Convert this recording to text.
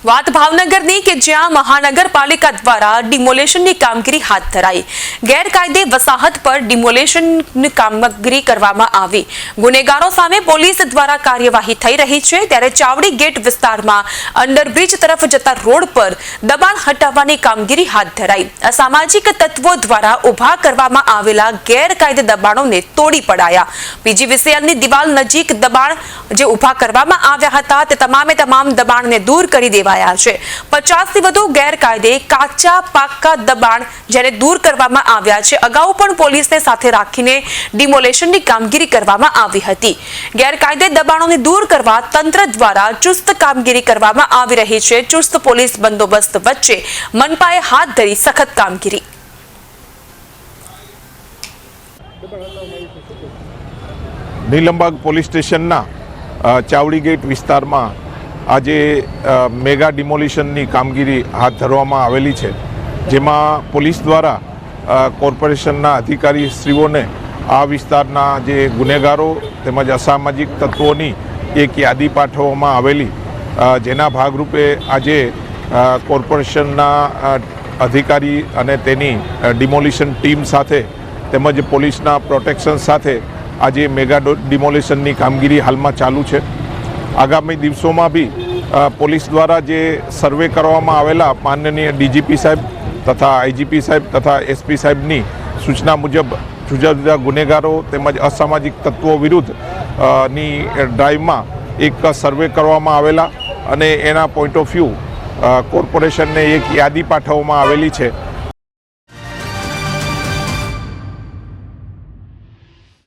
વાત ભાવનગરની કે જ્યાં મહાનગરપાલિકા દ્વારા ડિમોલેશનની કામગીરી હાથ ધરાઈ। ગેરકાયદે વસાહત પર ડિમોલેશનની કામગીરી કરવામાં આવી। ગુનેગારો સામે પોલીસ દ્વારા કાર્યવાહી થઈ રહી છે। ત્યારે ચાવડી ગેટ વિસ્તારમાં અંડરબ્રિજ તરફ જતા રોડ પર દબાણ હટાવવાની કામગીરી હાથ ધરાઈ। અસામાજિક તત્વો દ્વારા ઊભા કરવામાં આવેલા ગેરકાયદે દબાણોને તોડી પડાયા। પીજીવીસીએલની દિવાલ નજીક દબાણ જે ઊભા કરવામાં આવ્યા હતા તે તમામે તમામ દબાણને દૂર કરી દેવાયા છે। 50 થી વધુ ગેરકાયદે કાચા પાકા દબાણ જેને દૂર કરવામાં આવ્યા છે। અગાઉ પણ પોલીસને સાથે રાખીને ડિમોલેશનની કામગીરી કરવામાં આવી હતી। ગેરકાયદે દબાણોને દૂર કરવા તંત્ર દ્વારા ચુસ્ત કામગીરી કરવામાં આવી રહી છે। ચુસ્ત પોલીસ બંદોબસ્ત વચ્ચે મનપાએ હાથ ધરી સખત કામગીરી। નીલમબાગ પોલીસ સ્ટેશનના ચાવડી ગેટ વિસ્તારમાં આજે મેગા ડિમોલિશનની કામગીરી હાથ ધરવામાં આવેલી છે, જેમાં પોલીસ દ્વારા કોર્પોરેશનના અધિકારીશ્રીઓને આ વિસ્તારના જે ગુનેગારો તેમજ અસામાજિક તત્વોની એક યાદી પાઠવવામાં આવેલી, જેના ભાગરૂપે આજે કોર્પોરેશનના અધિકારી અને તેની ડિમોલિશન ટીમ સાથે તેમજ પોલીસના પ્રોટેક્શન સાથે આજે મેગા ડિમોલિશનની કામગીરી હાલમાં ચાલુ છે। આગામી દિવસોમાં બી પોલીસ દ્વારા જે સર્વે કરવામાં આવેલા માનનીય ડીજીપી સાહેબ તથા આઈજીપી સાહેબ તથા એસપી સાહેબની સૂચના મુજબ જુદા જુદા ગુનેગારો તેમજ અસામાજિક તત્વો વિરુદ્ધ ની ડ્રાઈવમાં એક સર્વે કરવામાં આવેલા અને એના પોઈન્ટ ઓફ વ્યૂ કોર્પોરેશનને એક યાદી પાઠવવામાં આવેલી છે।